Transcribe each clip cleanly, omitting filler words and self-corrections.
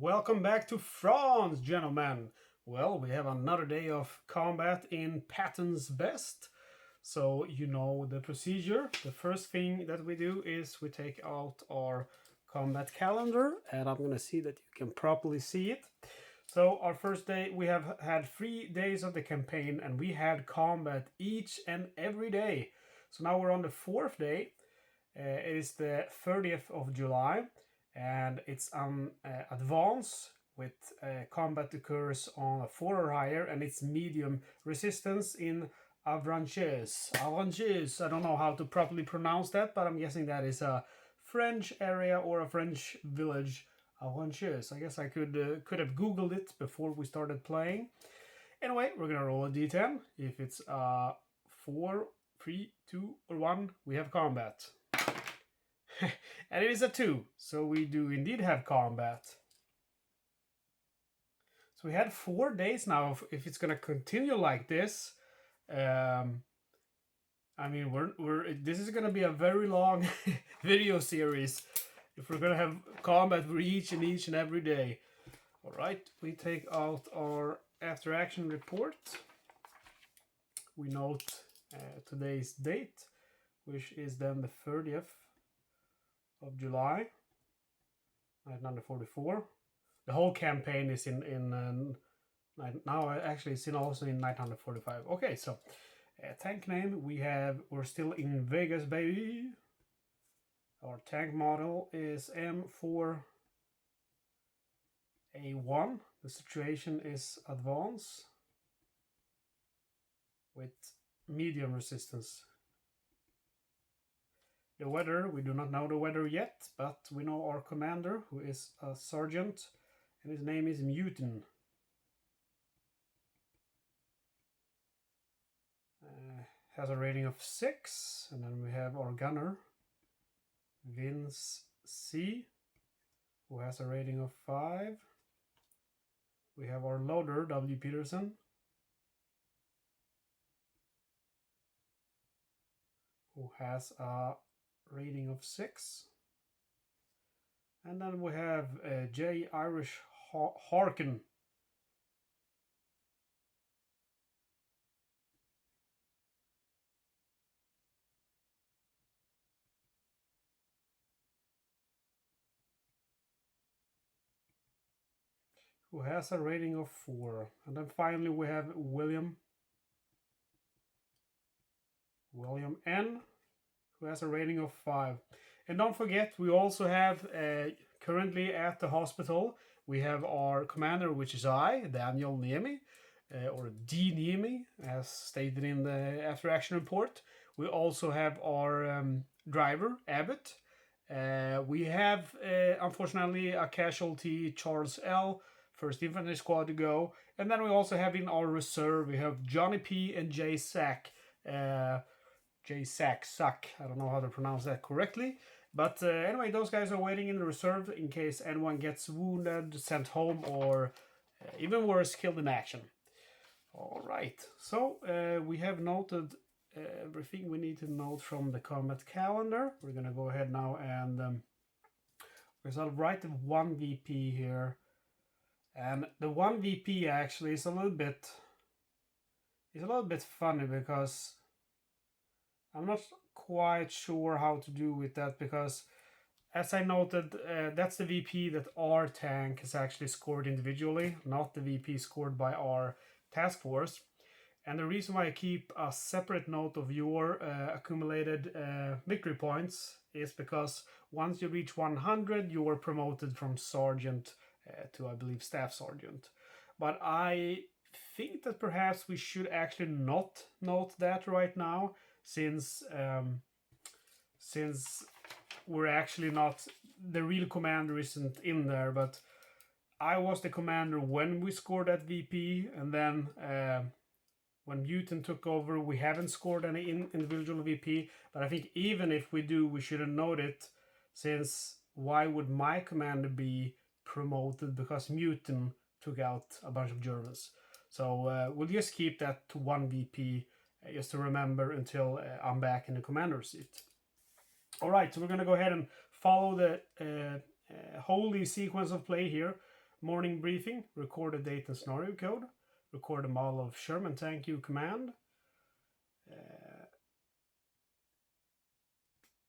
Welcome back to France, gentlemen. Well, we have another day of combat in Patton's Best. So, you know the procedure. The first thing that we do is we take out our combat calendar, and I'm going to see that you can properly see it. So, our first day, we have had 3 days of the campaign, and we had combat each and every day. So, now we're on the 4th day. It is the 30th of July, and it's on advance with combat occurs on a 4 or higher, and it's medium resistance in Avranches. Avranches, I don't know how to properly pronounce that, but I'm guessing that is a French area or a French village. Avranches. I guess I could have googled it before we started playing. Anyway, we're gonna roll a d10. If it's 4, 3, 2, or 1, we have combat. And it is a 2, so we do indeed have combat. So we had 4 days now. If it's gonna continue like this, I mean, this is gonna be a very long video series if we're gonna have combat for each and every day. All right, we take out our after action report. We note today's date, which is then the 30th of July, 1944. The whole campaign is in now actually it's also in 1945. Okay, so tank name we're still in Vegas, baby. Our tank model is M4A1. The situation is advance with medium resistance. The weather, we do not know the weather yet, but we know our commander, who is a sergeant, and his name is Mutin. Has a rating of 6, and then we have our gunner, Vince C, who has a rating of 5. We have our loader, W. Peterson, who has a rating of 6. And then we have J. Irish Harkin, who has a rating of 4. And then finally we have William N, who has a rating of 5. And don't forget, we also have currently at the hospital, we have our commander, which is Daniel Niemi, or D. Niemi, as stated in the after action report. We also have our driver, Abbott. We have, unfortunately, a casualty, Charles L., 1st Infantry Squad to go. And then we also have in our reserve, we have Johnny P. and Jay Sack. Suck. I don't know how to pronounce that correctly. But anyway, those guys are waiting in the reserve in case anyone gets wounded, sent home, or even worse, killed in action. All right, so we have noted everything we need to note from the combat calendar. We're going to go ahead now and I'll write the 1 VP here. And the 1 VP actually is a little bit funny because I'm not quite sure how to do with that, because as I noted, that's the VP that our tank has actually scored individually, not the VP scored by our task force. And the reason why I keep a separate note of your accumulated victory points is because once you reach 100, you are promoted from sergeant to, I believe, staff sergeant. But I think that perhaps we should actually not note that right now, since we're actually not, the real commander isn't in there, but I was the commander when we scored that VP, and then when Mutant took over, we haven't scored any individual VP, but I think even if we do, we shouldn't note it, since why would my commander be promoted because Mutant took out a bunch of Germans? So we'll just keep that to 1 VP, just to remember until I'm back in the commander seat. All right, so we're going to go ahead and follow the holy sequence of play here. Morning briefing, record a date and scenario code, record a model of Sherman tank you command,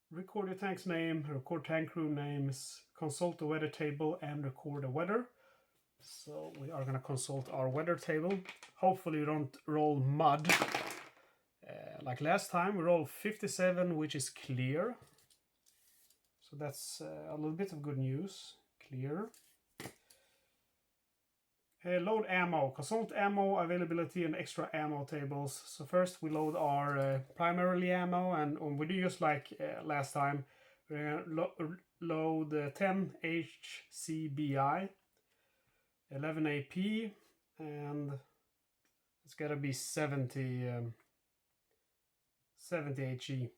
record your tank's name, record tank crew names, consult the weather table, and record the weather. So we are going to consult our weather table. Hopefully you don't roll mud. Like last time, we rolled 57, which is clear. So that's a little bit of good news. Clear. Load ammo. Consult ammo availability and extra ammo tables. So first we load our primarily ammo, and we do just like last time. We're gonna load 10 HCBI, 11 AP, and it's gotta be 70 HE.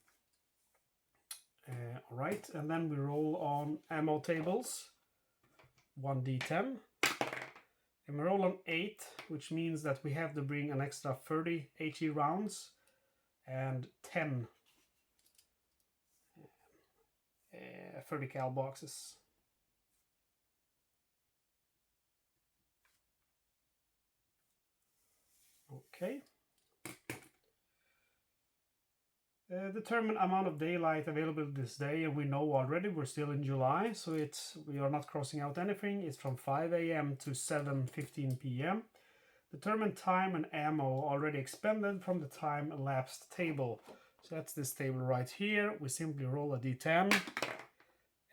Alright, and then we roll on ammo tables. 1d10. And we roll on 8, which means that we have to bring an extra 30 HE rounds and 10 30 cal boxes. Okay. Determine amount of daylight available this day, and we know already we're still in July, so we are not crossing out anything. It's from 5 AM to 7:15 PM. Determine time and ammo already expended from the time elapsed table. So that's this table right here. We simply roll a d10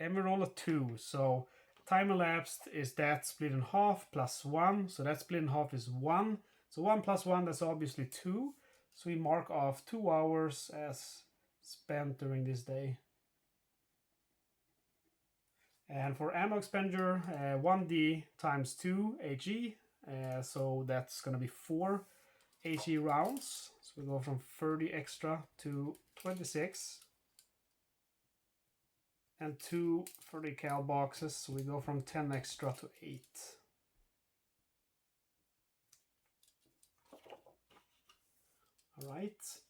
and we roll a 2. So time elapsed is that split in half plus 1. So that split in half is 1. So 1 plus 1, that's obviously 2. So we mark off 2 hours as spent during this day. And for ammo expenditure, 1D times 2 HE. So that's going to be 4 HE rounds. So we go from 30 extra to 26. And 2 30 cal boxes. So we go from 10 extra to 8. Alright.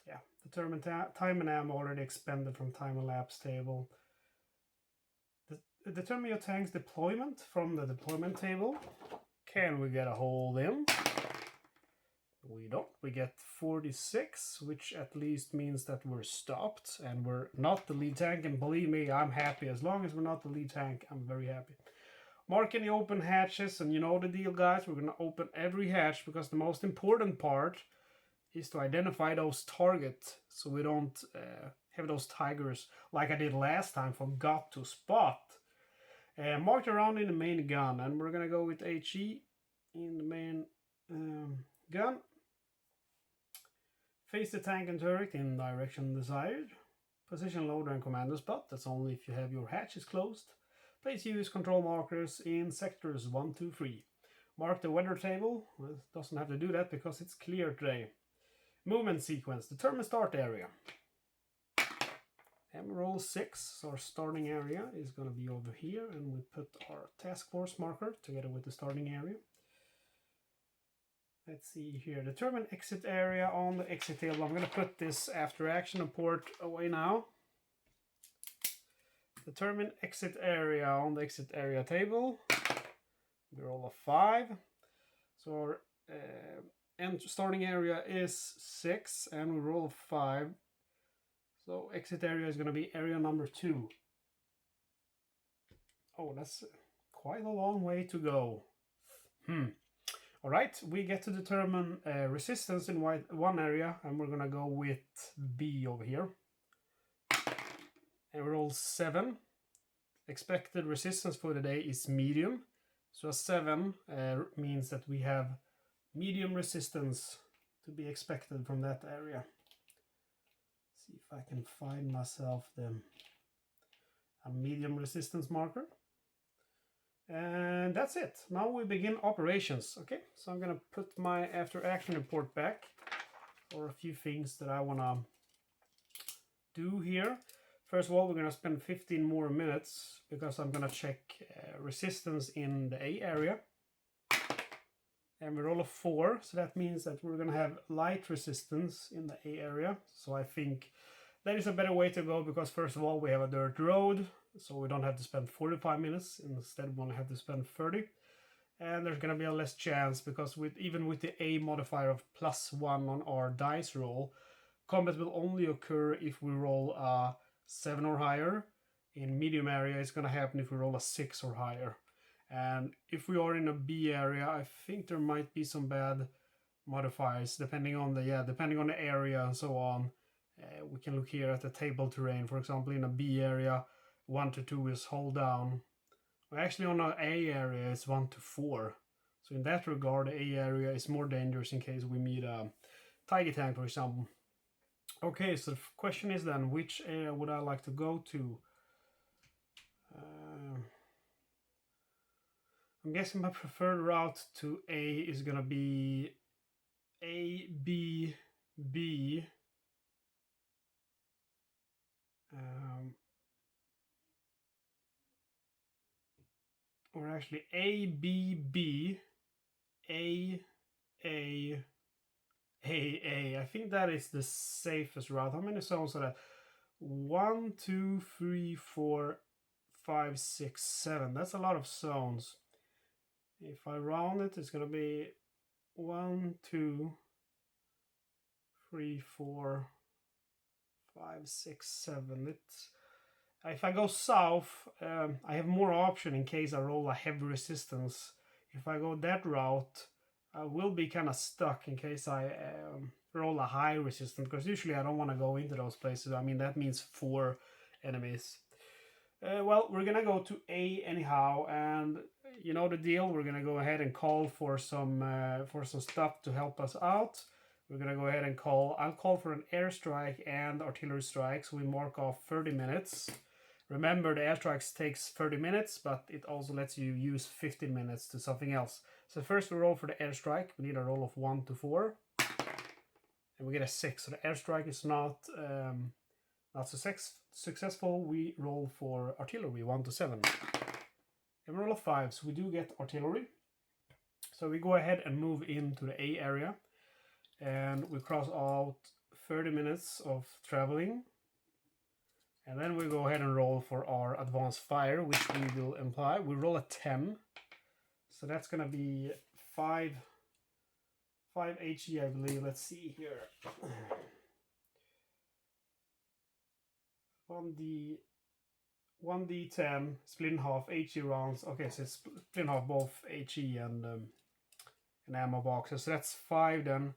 Yeah, determine time and ammo already expended from time elapsed table. Determine your tank's deployment from the deployment table. Can we get a hold in? We don't. We get 46, which at least means that we're stopped and we're not the lead tank. And believe me, I'm happy. As long as we're not the lead tank, I'm very happy. Mark any open hatches, and you know the deal, guys. We're going to open every hatch because the most important part is to identify those targets so we don't have those tigers like I did last time from gut to spot. Mark around in the main gun, and we're going to go with HE in the main gun. Face the tank and turret in direction desired. Position loader and commander spot. That's only if you have your hatches closed. Place use control markers in sectors 1, 2, 3. Mark the weather table. Well, it doesn't have to do that because it's clear today. Movement sequence. Determine start area. And roll 6. So our starting area is going to be over here. And we put our task force marker together with the starting area. Let's see here. Determine exit area on the exit table. I'm going to put this after action report away now. Determine exit area on the exit area table. We roll a 5. So our starting area is 6 and we roll a 5. So exit area is going to be area number 2. Oh, that's quite a long way to go. Alright, we get to determine resistance in one area, and we're going to go with B over here. And we roll 7. Expected resistance for the day is medium. So a 7 means that we have medium resistance to be expected from that area. See if I can find myself a medium resistance marker. And that's it. Now we begin operations. Okay, so I'm going to put my after action report back for a few things that I want to do here. First of all, we're going to spend 15 more minutes because I'm going to check resistance in the A area. And we roll a 4, so that means that we're going to have light resistance in the A area. So I think there is a better way to go, because first of all we have a dirt road, so we don't have to spend 45 minutes. Instead we only have to spend 30. And there's gonna be a less chance, because even with the A modifier of +1 on our dice roll, combat will only occur if we roll a 7 or higher. In medium area, it's gonna happen if we roll a 6 or higher. And if we are in a B area, I think there might be some bad modifiers depending on the area and so on. We can look here at the table terrain. For example, in a B area, 1 to 2 is hold down. Well, actually, on an A area, it's 1 to 4. So in that regard, the A area is more dangerous in case we meet a Tiger Tank, for example. Okay, so the question is then, which area would I like to go to? I'm guessing my preferred route to A is gonna be A, B, B. Or actually A, B, B, A, A, A. I think that is the safest route. How many zones are that? 1, 2, 3, 4, 5, 6, 7. That's a lot of zones. If I round it, it's gonna be 1, 2, 3, 4, 5, 6, 7. It's if I go south, I have more option in case I roll a heavy resistance. If I go that route, I will be kind of stuck in case I roll a high resistance, because usually I don't want to go into those places. I mean, that means 4 enemies. Well, we're gonna go to A anyhow, and you know the deal. We're gonna go ahead and call for some stuff to help us out. We're gonna go ahead and I'll call for an airstrike and artillery strike, so we mark off 30 minutes. Remember, the airstrikes takes 30 minutes, but it also lets you use 15 minutes to something else. So first we roll for the airstrike. We need a roll of 1 to 4. And we get a 6. So the airstrike is not successful. We roll for artillery, 1 to 7. And we roll a 5, so we do get artillery. So we go ahead and move into the A area. And we cross out 30 minutes of traveling. And then we go ahead and roll for our advanced fire, which we will imply. We roll a 10. So that's going to be 5 HE, I believe. Let's see here. 1d10, split in half, HE rounds. Okay, so it's split in half both HE and ammo boxes. So that's 5 then.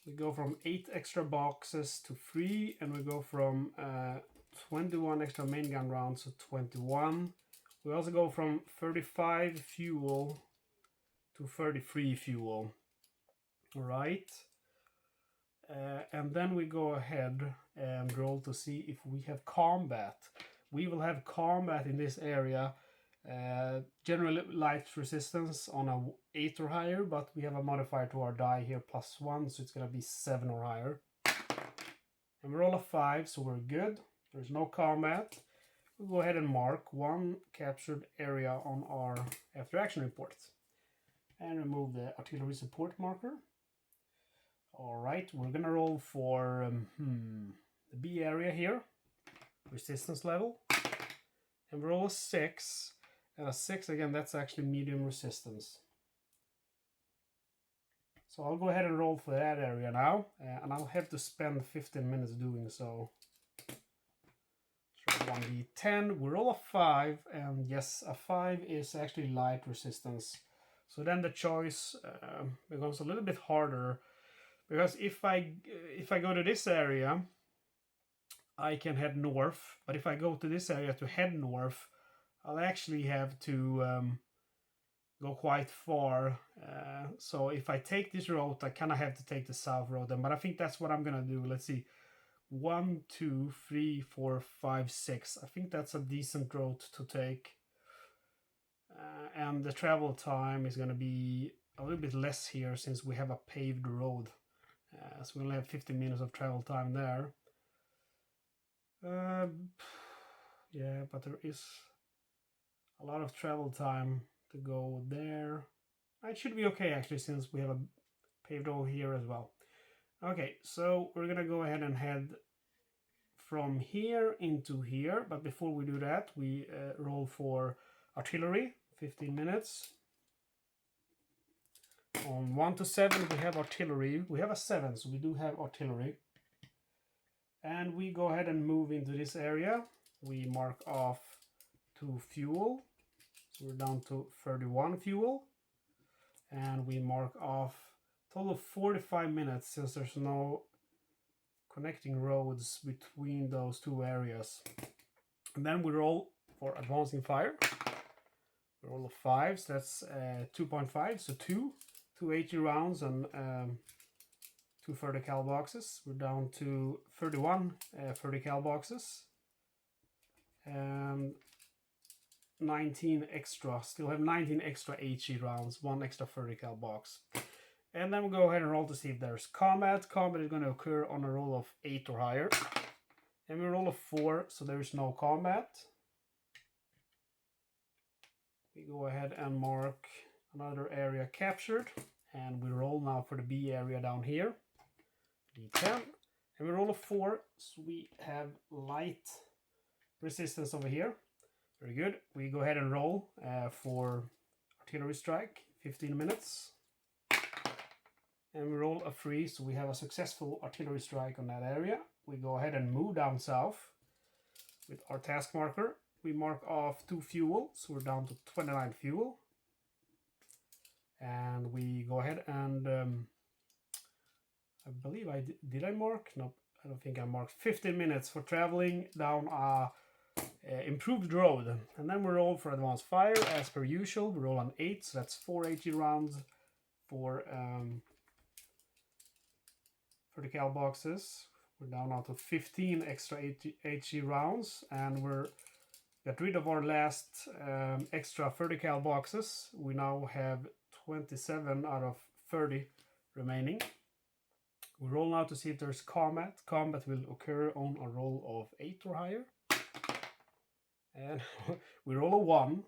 We go from 8 extra boxes to 3, and we go from 21 extra main gun rounds to 21. We also go from 35 fuel to 33 fuel. Alright. And then we go ahead and roll to see if we have combat. We will have combat in this area. Generally light resistance on a 8 or higher, but we have a modifier to our die here, +1, so it's going to be 7 or higher. And we roll a 5, so we're good. There's no combat. We'll go ahead and mark 1 captured area on our after action report. And remove the artillery support marker. Alright, we're going to roll for the B area here. Resistance level. And we roll a 6. And a 6, again, that's actually medium resistance. So I'll go ahead and roll for that area now. And I'll have to spend 15 minutes doing so. So 1d10, we roll a 5. And yes, a 5 is actually light resistance. So then the choice becomes a little bit harder. Because if I go to this area, I can head north. But if I go to this area to head north, I'll actually have to go quite far. So if I take this road, I kind of have to take the south road then. But I think that's what I'm going to do. Let's see. 1, 2, 3, 4, 5, 6. I think that's a decent road to take. And the travel time is going to be a little bit less here since we have a paved road. So we only have 15 minutes of travel time there. Yeah, but there is a lot of travel time to go there. It should be okay actually, since we have a paved road here as well. Okay, so we're gonna go ahead and head from here into here, but before we do that, we roll for artillery, 15 minutes. On 1 to 7 we have artillery. We have a 7, so we do have artillery. And we go ahead and move into this area. We mark off 2 fuel. So we're down to 31 fuel. And we mark off a total of 45 minutes since there's no connecting roads between those 2 areas. And then we roll for advancing fire. We roll a 5, so that's 2.5, so 280 rounds and 2 30 cal boxes. We're down to 31 30 cal boxes and 19 extra. Still have 19 extra HE rounds, 1 extra 30 cal box. And then we'll go ahead and roll to see if there's combat. Combat is going to occur on a roll of 8 or higher. And we roll a 4, so there is no combat. We go ahead and mark another area captured. And we roll now for the B area down here. D10. And we roll a 4, so we have light resistance over here. Very good. We go ahead and roll for artillery strike, 15 minutes. And we roll a 3, so we have a successful artillery strike on that area. We go ahead and move down south with our task marker. We mark off 2 fuel, so we're down to 29 fuel. And we go ahead and I believe did I mark? Nope, I don't think I marked 15 minutes for traveling down a improved road. And then we roll for advanced fire as per usual. We roll an 8, so that's 480 rounds for 30 cal boxes. We're down now to 15 extra HE rounds, and we're got rid of our last extra 30 cal boxes. We now have 27 out of 30 remaining. We roll now to see if there's combat. Combat will occur on a roll of 8 or higher. And we roll a 1,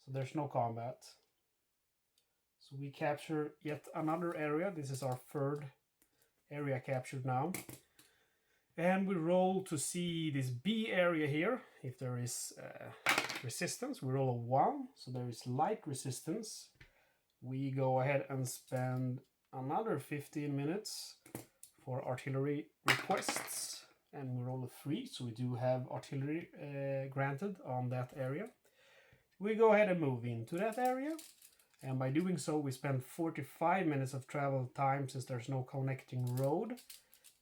so there's no combat. So we capture yet another area. This is our 3rd area captured now. And we roll to see this B area here, if there is resistance. We roll a 1, so there is light resistance. We go ahead and spend another 15 minutes for artillery requests. And we roll a 3, so we do have artillery granted on that area. We go ahead and move into that area. And by doing so, we spend 45 minutes of travel time since there's no connecting road.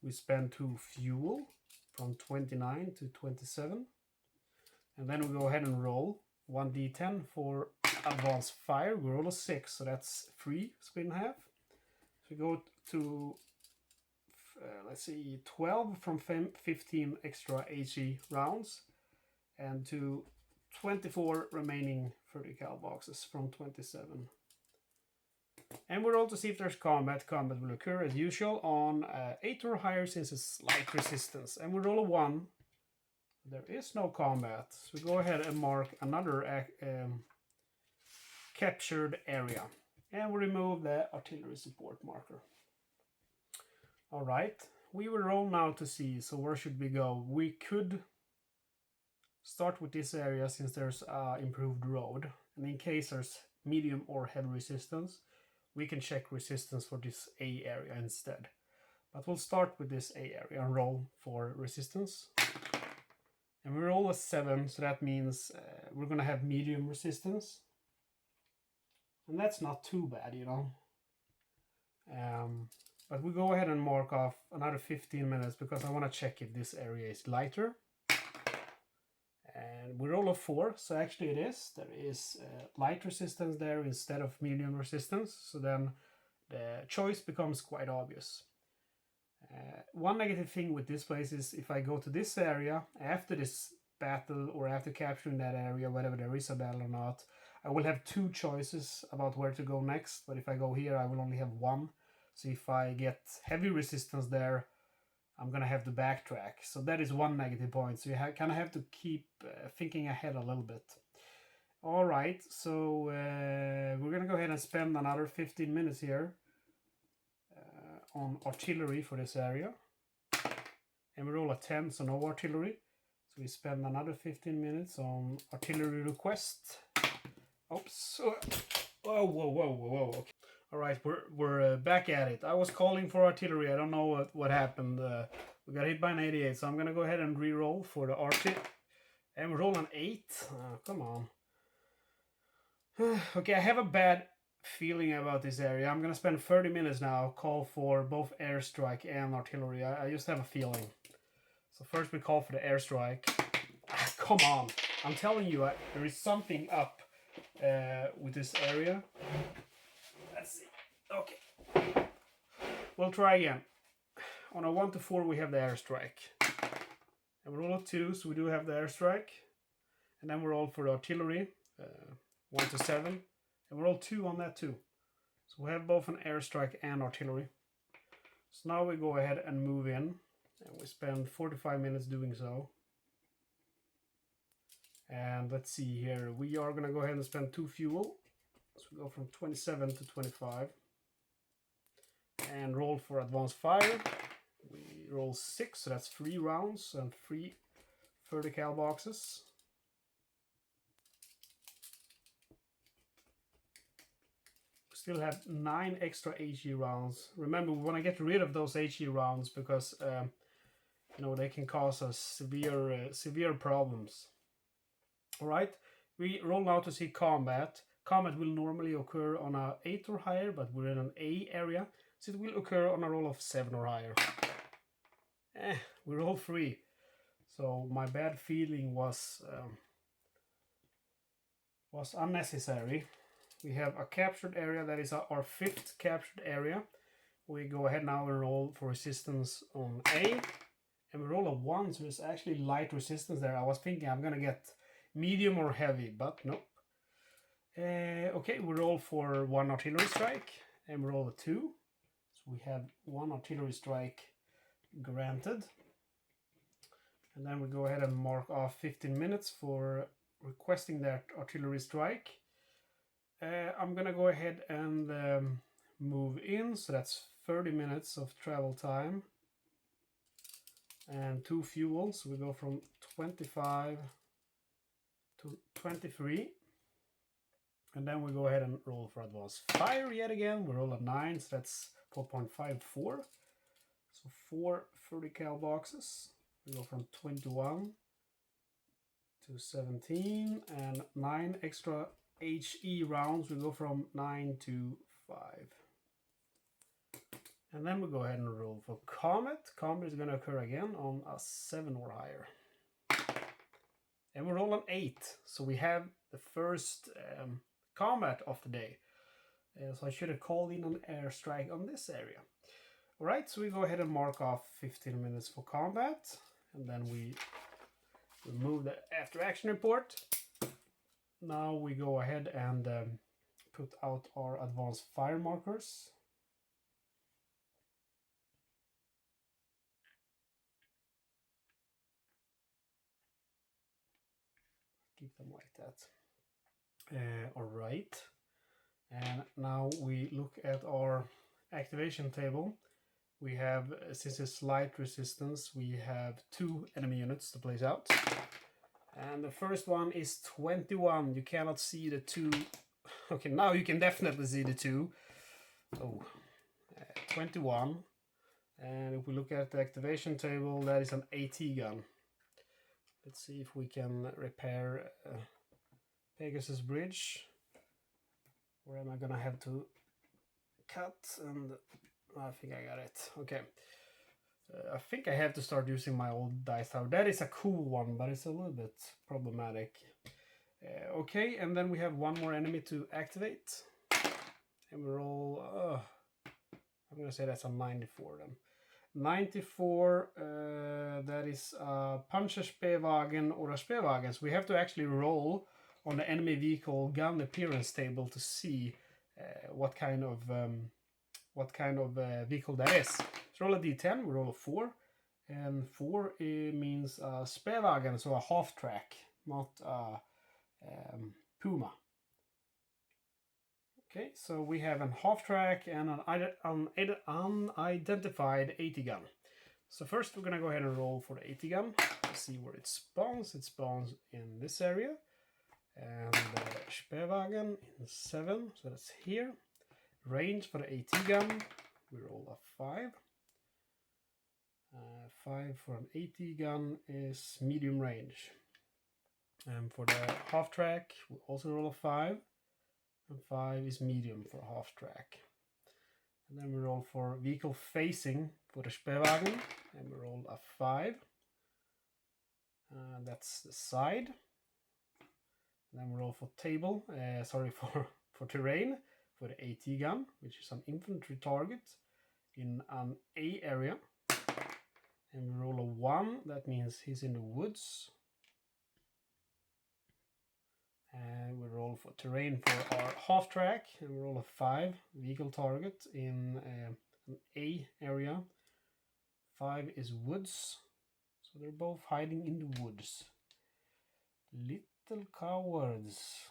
We spend 2 fuel from 29 to 27. And then we go ahead and roll 1d10 for advanced fire. We roll a 6, so that's 3 split in half. So we go to, let's see, 12 from 15 extra HE rounds. And to 24 remaining 30 cal boxes from 27. And we roll to see if there's combat. Combat will occur as usual on 8 or higher since it's light resistance. And we roll a 1. There is no combat. So we go ahead and mark another captured area. And we remove the artillery support marker. Alright, we will roll now to see, so where should we go? We could start with this area since there's improved road. And in case there's medium or heavy resistance, we can check resistance for this A area instead. But we'll start with this A area and roll for resistance. And we roll a 7, so that means we're going to have medium resistance. And that's not too bad, you know. But we go ahead and mark off another 15 minutes because I want to check if this area is lighter. And we roll a 4, so actually it is. There is light resistance there instead of medium resistance. So then the choice becomes quite obvious. One negative thing with this place is if I go to this area after this battle or after capturing that area, whether there is a battle or not, I will have 2 choices about where to go next. But if I go here, I will only have 1. So if I get heavy resistance there, I'm going to have to backtrack. So that is one negative point. So you kind of have to keep thinking ahead a little bit. All right, so we're going to go ahead and spend another 15 minutes here on artillery for this area. and we roll a 10, so no artillery. So we spend another 15 minutes on artillery request. Oops. Whoa, whoa, whoa, whoa, whoa. Okay. All right, we're back at it. I was calling for artillery. I don't know what happened. We got hit by an 88, so I'm going to go ahead and re-roll for the arty. And we roll an 8. Come on. Okay, I have a bad feeling about this area. I'm going to spend 30 minutes now, call for both airstrike and artillery. I just have a feeling. So first we call for the airstrike. Come on. I'm telling you, there is something up with this area. Let's see. Okay. We'll try again. On a 1 to 4 we have the airstrike. And we roll a 2, so we do have the airstrike. And then we roll for the artillery. 1 to 7. And we roll 2 on that too. So we have both an airstrike and artillery. So now we go ahead and move in. And we spend 45 minutes doing so. And let's see here. We are going to go ahead and spend 2 fuel. So we go from 27 to 25. And roll for advanced fire. We roll 6, so that's 3 rounds and 3 30 cal boxes. We still have 9 extra HE rounds. Remember, we want to get rid of those HE rounds because you know, they can cause us severe problems. All right, we roll now to see combat. Combat will normally occur on a 8 or higher, but we're in an A area, so it will occur on a roll of 7 or higher. We roll 3. So my bad feeling was unnecessary. We have a captured area that is our 5th captured area. We go ahead now and roll for resistance on A. And we roll a 1, so there's actually light resistance there. I was thinking I'm gonna get medium or heavy, but nope. Okay, we roll for 1 artillery strike, and we roll a 2. So we have 1 artillery strike granted. And then we go ahead and mark off 15 minutes for requesting that artillery strike. I'm gonna go ahead and move in, so that's 30 minutes of travel time. And 2 fuel, so we go from 25 to 23. And then we go ahead and roll for advanced fire yet again. We roll a 9, so that's 4.54. So 4 30 cal boxes. We go from 21 to 17, and 9 extra HE rounds. We go from 9 to 5. And then we go ahead and roll for Comet. Comet is going to occur again on a 7 or higher. And we roll an 8. So we have the first combat of the day. So I should have called in an airstrike on this area. Alright, so we go ahead and mark off 15 minutes for combat. And then we remove the after action report. Now we go ahead and put out our advanced fire markers. Keep them like that. All right. And now we look at our activation table. We have, since it's light resistance, we have 2 enemy units to place out. And the first one is 21. You cannot see the 2. Okay, now you can definitely see the 2. Oh, 21. And if we look at the activation table, that is an AT gun. Let's see if we can repair Pegasus Bridge. Or am I gonna have to cut? And I think I got it. Okay. I think I have to start using my old dice tower. That is a cool one, but it's a little bit problematic. Okay, and then we have 1 more enemy to activate. And we roll... I'm gonna say that's a 94 then. 94, that is a Panzerspähwagen or a Spähwagen. So we have to actually roll on the enemy vehicle gun appearance table to see what kind of vehicle that is. So roll a d10, we roll a 4, and 4 means a Spähwagen, so a half track, not a Puma. Okay, so we have a half track and an unidentified AT gun. So first we're gonna go ahead and roll for the 80 gun. Let's see where it spawns. It spawns in this area. And Spähwagen in 7, so that's here. Range for the 80 gun, we roll a 5. 5 for an 80 gun is medium range. And for the half track, we also roll a 5. And 5 is medium for half track. And then we roll for vehicle facing for the Spähwagen, and we roll a 5. That's the side. And then we roll for table, for terrain for the AT gun, which is an infantry target in an A area. And we roll a 1, that means he's in the woods. And we roll for terrain for our half track, and we roll a 5, vehicle target in an A area. 5 is woods, so they're both hiding in the woods. Little cowards.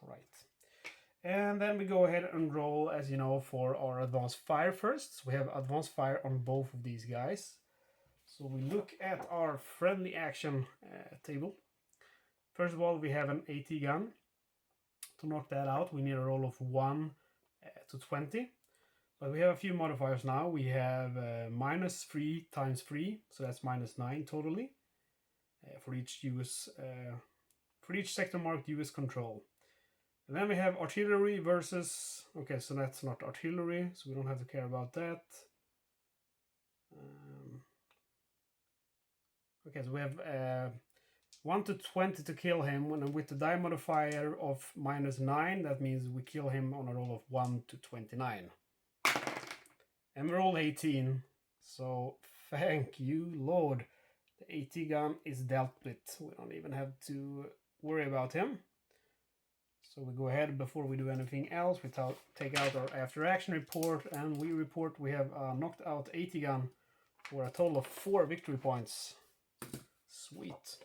Right. And then we go ahead and roll, as you know, for our advanced fire first. So we have advanced fire on both of these guys. So we look at our friendly action table. First of all, we have an AT gun. To knock that out, we need a roll of 1 to 20. But we have a few modifiers now. We have -3 times 3, so that's -9 totally. For each sector marked US control. And then we have artillery versus, okay, so that's not artillery, so we don't have to care about that. Okay, so we have 1 to 20 to kill him, and with the die modifier of -9, that means we kill him on a roll of 1 to 29. And we roll 18, so thank you, Lord. The AT gun is dealt with. We don't even have to worry about him. So we go ahead, before we do anything else, we take out our after action report, and we report we have knocked out AT gun for a total of 4 victory points. Sweet.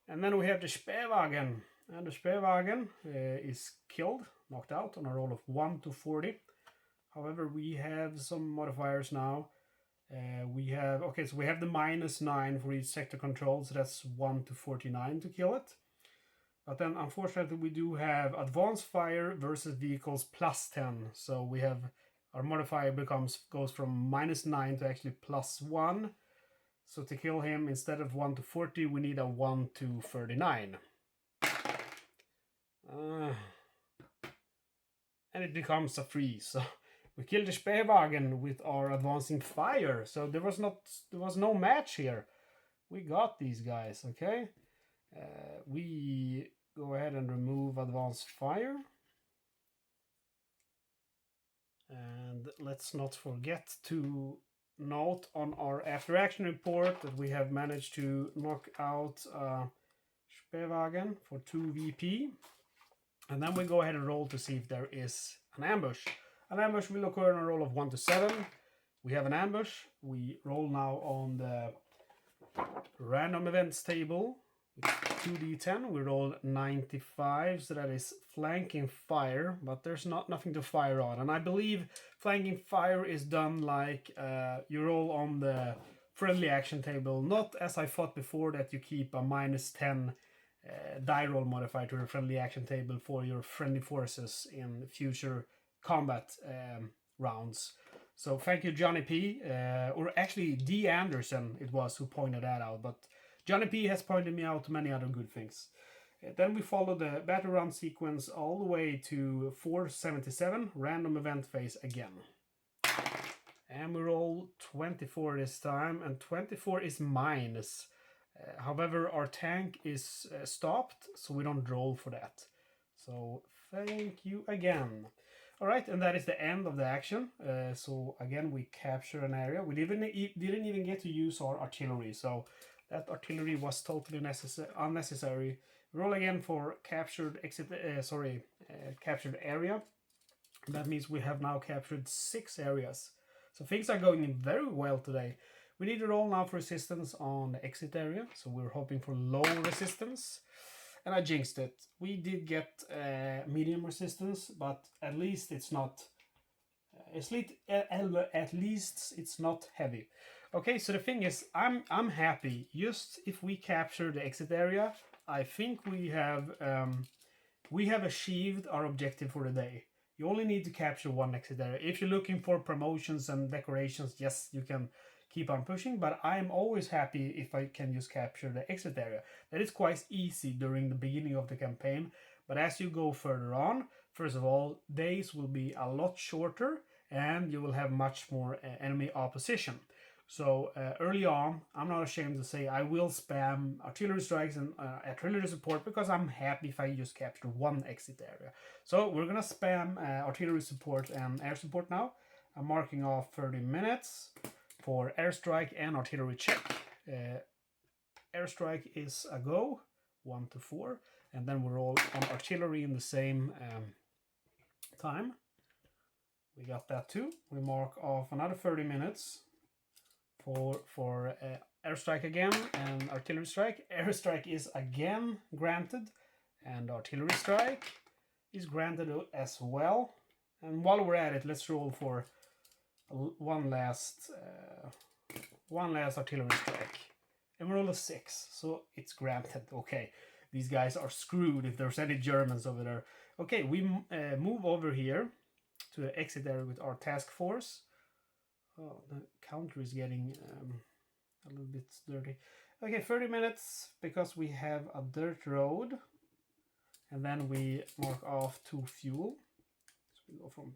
And then we have the Spähwagen, and the Spähwagen is killed, knocked out on a roll of 1 to 40. However, we have some modifiers now. We have the -9 for each sector control, so that's 1 to 49 to kill it. But then, unfortunately, we do have advanced fire versus vehicles +10. So we have our modifier goes from -9 to actually +1. So to kill him, instead of 1 to 40, we need a 1 to 39. And it becomes a freeze. So we killed the Spähwagen with our advancing fire. So there was no match here. We got these guys, okay? We go ahead and remove advanced fire. And let's not forget to note on our after action report that we have managed to knock out Spähwagen for 2 VP. And then we go ahead and roll to see if there is an ambush. An ambush will occur on a roll of 1 to 7. We have an ambush. We roll now on the random events table. 2d10, we roll 95, so that is flanking fire, but there's nothing to fire on. And I believe flanking fire is done like you roll on the friendly action table, not as I thought before that you keep a -10 die roll modifier to the friendly action table for your friendly forces in future combat rounds. So thank you, Johnny P, or actually D. Anderson it was who pointed that out, but Johnny P has pointed me out many other good things. Then we follow the battle round sequence all the way to 477, random event phase again. And we roll 24 this time, and 24 is minus. However, our tank is stopped, so we don't roll for that. So thank you again. All right, and that is the end of the action. So again, we capture an area. We didn't even get to use our artillery, so that artillery was totally unnecessary. Roll again for captured captured area. That means we have now captured 6 areas. So things are going very well today. We need to roll now for resistance on the exit area. So we're hoping for low resistance. And I jinxed it. We did get medium resistance, but at least it's not at least it's not heavy. Okay, so the thing is, I'm happy. Just if we capture the exit area, I think we have achieved our objective for the day. You only need to capture one exit area. If you're looking for promotions and decorations, yes, you can keep on pushing, but I'm always happy if I can just capture the exit area. That is quite easy during the beginning of the campaign, but as you go further on, first of all, days will be a lot shorter and you will have much more enemy opposition. So early on, I'm not ashamed to say I will spam artillery strikes and artillery support because I'm happy if I just capture one exit area. So we're gonna spam artillery support and air support now. I'm marking off 30 minutes for airstrike and artillery check. Airstrike is a go, 1 to 4, and then we're all on artillery in the same time. We got that too. We mark off another 30 minutes for airstrike again and artillery strike. Airstrike is again granted, and artillery strike is granted as well. And while we're at it, let's roll for one last artillery strike, and we roll a 6, so it's granted. Okay, these guys are screwed if there's any Germans over there. Okay, we move over here to the exit area with our task force. Oh, the counter is getting a little bit dirty. Okay, 30 minutes because we have a dirt road, and then we mark off 2 fuel. So we go from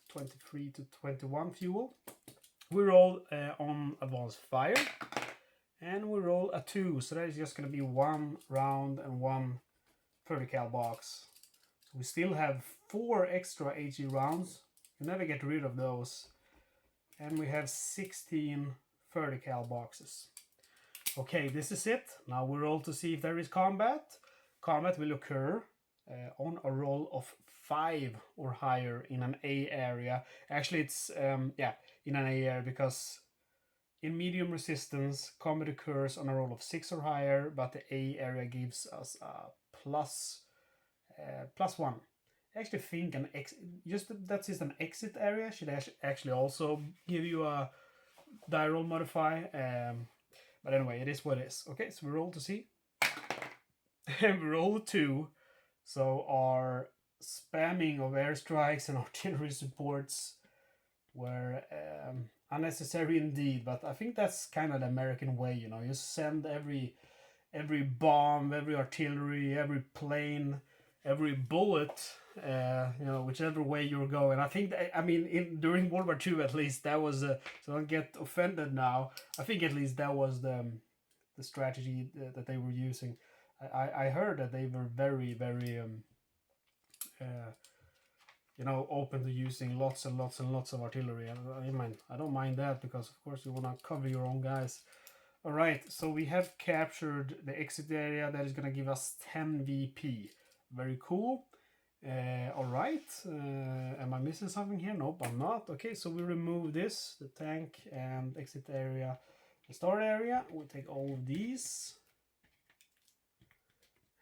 23 to 21 fuel. We roll on advanced fire, and we roll a 2, so that is just going to be 1 round and 1 30 cal box. So we still have 4 extra HE rounds. You never get rid of those. And we have 16 30 cal boxes. Okay, this is it. Now we roll to see if there is combat. Combat will occur on a roll of 5 or higher in an A area. Actually, it's in an A area because in medium resistance, combat occurs on a roll of 6 or higher, but the A area gives us a plus 1. I actually think that's just an exit area should actually also give you a die roll modify. But anyway, it is what it is. Okay, so we roll to see. And we roll a 2. So our spamming of airstrikes and artillery supports were unnecessary indeed. But I think that's kind of the American way, you know. You send every bomb, every artillery, every plane, every bullet, whichever way you're going. I think during World War II at least that was so don't get offended now. I think at least that was the strategy that they were using. I heard that they were very open to using lots and lots and lots of artillery. I don't mind that because of course you want to cover your own guys. All right, so we have captured the exit area that is going to give us 10 VP. Very cool. All right. Am I missing something here? Nope, I'm not. Okay, so we remove this, the tank and exit area, the start area. We take all of these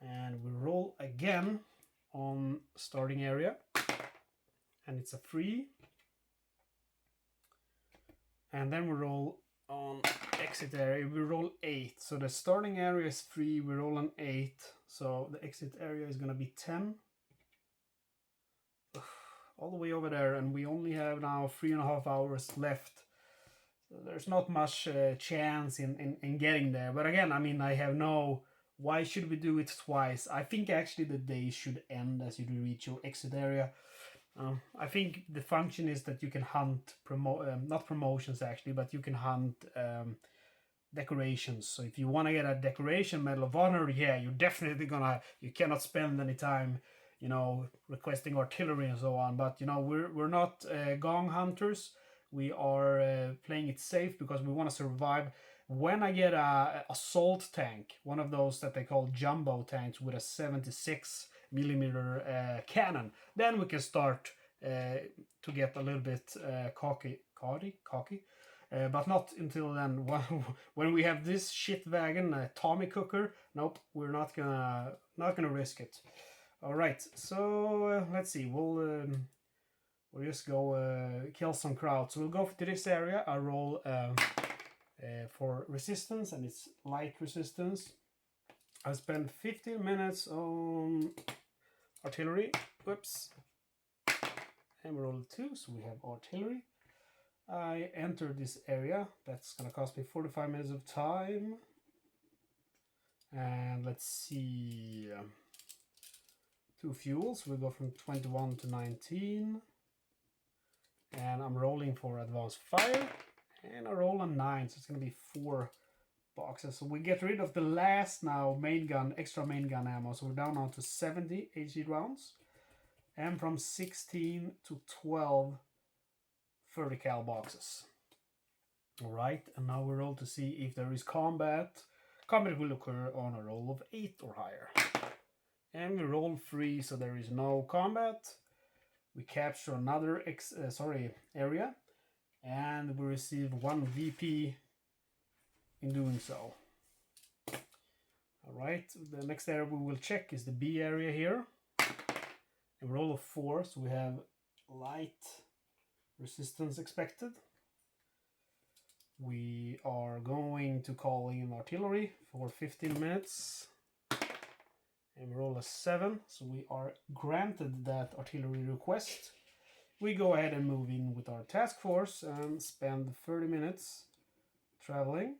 and we roll again on starting area, and it's a 3. And then we roll on exit area. We roll 8. So the starting area is 3. We roll an 8. So the exit area is going to be 10. All the way over there, and we only have now 3.5 hours left. So there's not much chance in getting there. But again, I have no... Why should we do it twice? I think actually the day should end as you reach your exit area. I think the function is that you can hunt, not promotions actually, but you can hunt decorations. So if you want to get a decoration, Medal of Honor, yeah, you're definitely you cannot spend any time, requesting artillery and so on. But, we're not gong hunters. We are playing it safe because we want to survive. When I get a assault tank, one of those that they call jumbo tanks with a 76 millimeter cannon, then we can start to get a little bit cocky. But not until then. When we have this shit wagon, Tommy Cooker, nope, we're not gonna risk it. All right, so let's see. we'll just go kill some crowds. So we'll go to this area. I roll for resistance, and it's light resistance. I spend 15 minutes on artillery. Whoops. And we roll 2, so we have artillery. I enter this area. That's gonna cost me 45 minutes of time. And let's see. 2 fuels. We go from 21 to 19. And I'm rolling for advanced fire. And I roll a 9, so it's gonna be 4 boxes. So we get rid of the last now main gun, extra main gun ammo. So we're down now to 70 HE rounds. And from 16 to 12 30 cal boxes. Alright, and now we roll to see if there is combat. Combat will occur on a roll of 8 or higher. And we roll 3, so there is no combat. We capture another area, and we receive 1 VP in doing so. Alright, the next area we will check is the B area here. And roll of 4, so we have light resistance expected. We are going to call in artillery for 15 minutes. And we roll a 7, so we are granted that artillery request. We go ahead and move in with our task force and spend 30 minutes traveling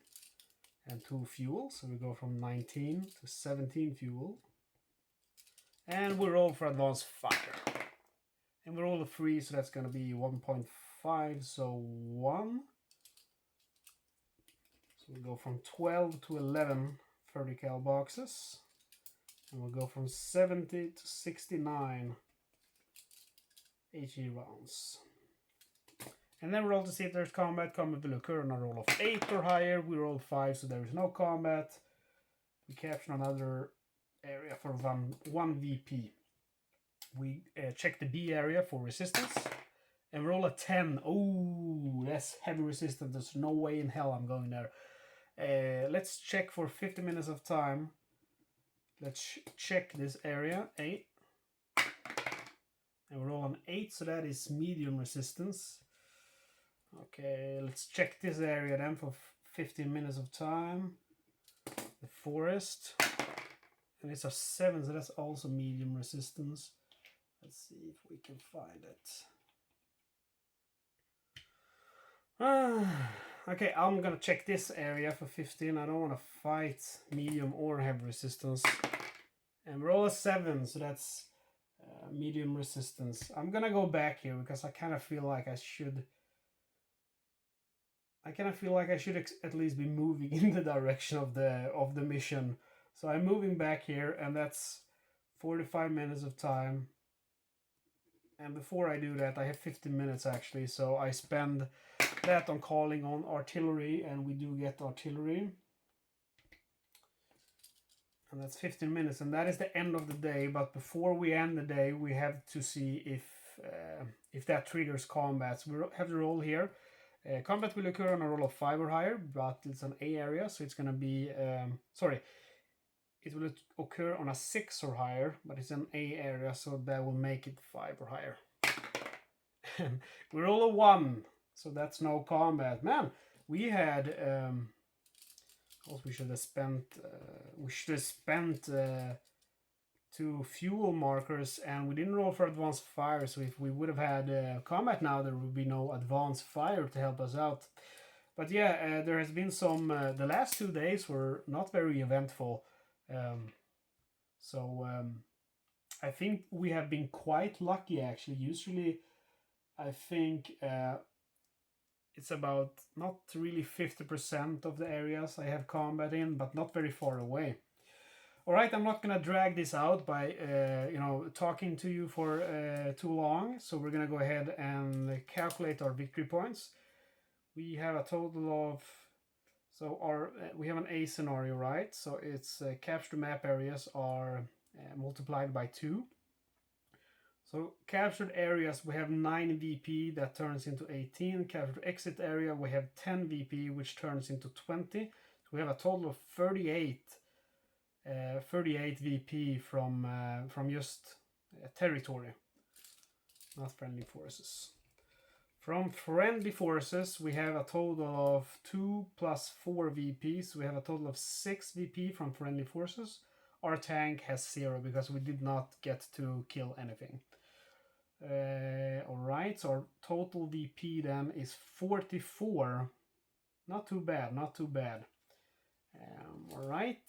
and 2 fuel. So we go from 19 to 17 fuel. And we roll for advanced fire. And we roll a 3, so that's going to be 1.5, so 1. So we go from 12 to 11 30 cal boxes. And we'll go from 70 to 69 HE rounds. And then we roll to see if there's combat. Combat will occur on a roll of 8 or higher. We roll 5, so there is no combat. We capture another area for 1 VP. We check the B area for resistance. And roll a 10. Oh, that's heavy resistance. There's no way in hell I'm going there. Let's check for 50 minutes of time. Let's check this area, 8. And we roll an 8, so that is medium resistance. Okay, let's check this area then for 15 minutes of time. The forest. And it's a 7, so that's also medium resistance. Let's see if we can find it. Okay, I'm gonna check this area for 15. I don't want to fight medium or heavy resistance. And roll a 7, so that's medium resistance. I'm gonna go back here because I kind of feel like I should. At least be moving in the direction of the mission. So I'm moving back here, and that's 45 minutes of time. And before I do that, I have 15 minutes actually, so I spend that on calling on artillery, and we do get artillery. And that's 15 minutes, and that is the end of the day. But before we end the day, we have to see if that triggers combat. So we have the roll here. Combat will occur on a roll of 5 or higher, but it's an A area, so it's going to be... it will occur on a 6 or higher, but it's an A area, so that will make it 5 or higher. We roll a 1, so that's no combat. Man, we had... also we should have spent 2 fuel markers, and we didn't roll for advanced fire, so if we would have had combat now, there would be no advanced fire to help us out. But yeah, there has been some... the last 2 days were not very eventful. I think we have been quite lucky actually. Usually I think it's about not really 50% of the areas I have combat in, but not very far away. Alright, I'm not gonna drag this out by talking to you for too long, so we're gonna go ahead and calculate our victory points. We have a total of... So we have an A scenario, right? So it's capture map areas are multiplied by 2. So captured areas, we have 9 VP, that turns into 18. Captured exit area, we have 10 VP, which turns into 20. So we have a total of 38 VP from just territory. Not friendly forces. From friendly forces, we have a total of 2 plus 4 VPs. We have a total of 6 VP from friendly forces. Our tank has 0 because we did not get to kill anything. Alright, so our total VP then is 44. Not too bad, not too bad. Alright,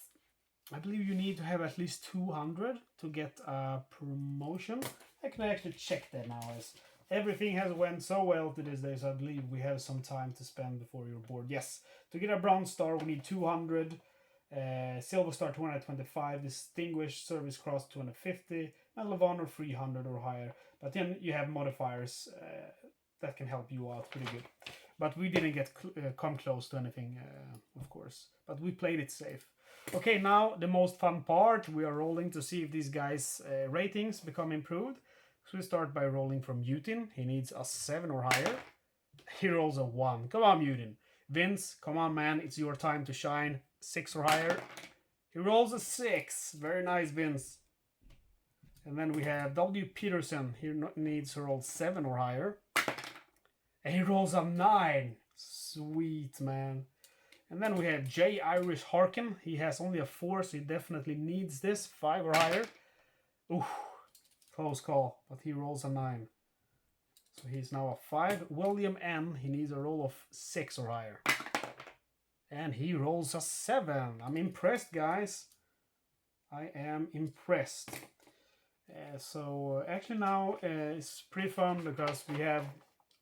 I believe you need to have at least 200 to get a promotion. I can actually check that now, as everything has went so well to this day, so I believe we have some time to spend before you're bored. Yes, to get a bronze star we need 200, silver star 225, distinguished service cross 250, medal of honor 300 or higher. But then you have modifiers that can help you out pretty good. But we didn't get come close to anything, of course. But we played it safe. Okay, now the most fun part. We are rolling to see if these guys' ratings become improved. So we start by rolling from Mutin. He needs a 7 or higher. He rolls a 1. Come on, Mutin. Vince, come on, man. It's your time to shine. 6 or higher. He rolls a 6. Very nice, Vince. And then we have W. Peterson. He needs to roll 7 or higher. And he rolls a 9. Sweet, man. And then we have J. Irish Harkin. He has only a 4, so he definitely needs this. 5 or higher. Ooh, close call. But he rolls a 9. So he's now a 5. William N. He needs a roll of 6 or higher. And he rolls a 7. I'm impressed, guys. I am impressed. So actually now it's pretty fun because we have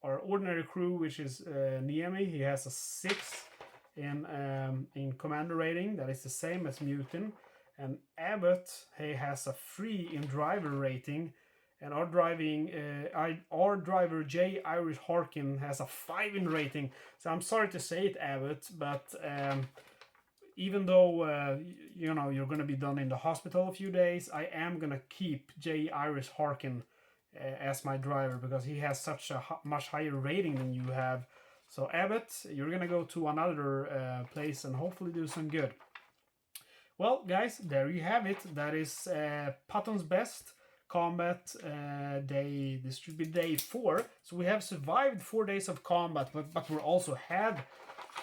our ordinary crew, which is Niemi. He has a 6 in commander rating. That is the same as Mutin. And Abbott, he has a 3 in driver rating. And our driver J. Irish Harkin has a 5 in rating. So I'm sorry to say it, Abbott, but even though you know you're going to be done in the hospital a few days, I am going to keep J. Irish Harkin as my driver because he has such a much higher rating than you have. So Abbott, you're going to go to another place and hopefully do some good. Well, guys, there you have it. That is Patton's best combat day. This should be day 4. So we have survived 4 days of combat, but we're also had,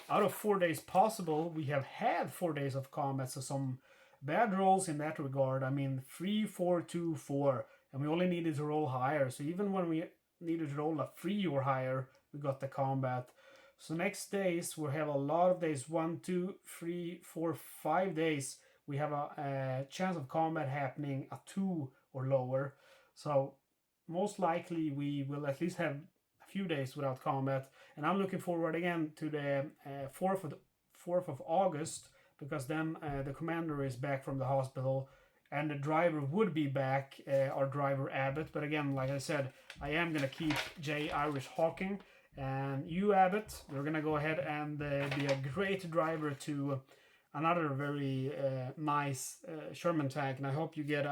out of 4 days possible, we have had 4 days of combat. So some bad rolls in that regard. I mean, 3, 4, 2, 4. And we only needed to roll higher. So even when we needed to roll a 3 or higher, we got the combat. So next days, we'll have a lot of days. 1, 2, 3, 4, 5 days. We have a chance of combat happening at 2 or lower. So most likely we will at least have a few days without combat. And I'm looking forward again to the 4th of August, because then the commander is back from the hospital and the driver would be back, our driver Abbott. But again, like I said, I am going to keep J. Irish Hawking. And you, Abbott, you're going to go ahead and be a great driver to another very nice Sherman tank. And I hope you get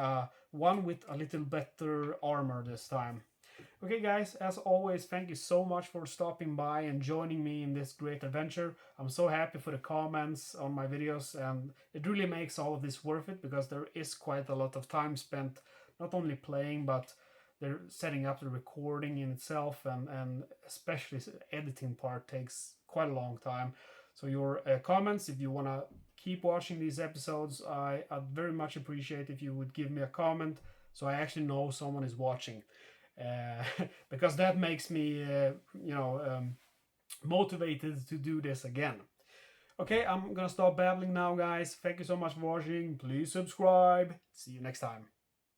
one with a little better armor this time. Okay, guys, as always, thank you so much for stopping by and joining me in this great adventure. I'm so happy for the comments on my videos, and it really makes all of this worth it, because there is quite a lot of time spent not only playing, but they're setting up the recording in itself, and especially the editing part takes quite a long time. So your comments, if you want to keep watching these episodes, I'd very much appreciate if you would give me a comment so I actually know someone is watching. Because that makes me, motivated to do this again. Okay, I'm gonna stop babbling now, guys. Thank you so much for watching. Please subscribe. See you next time.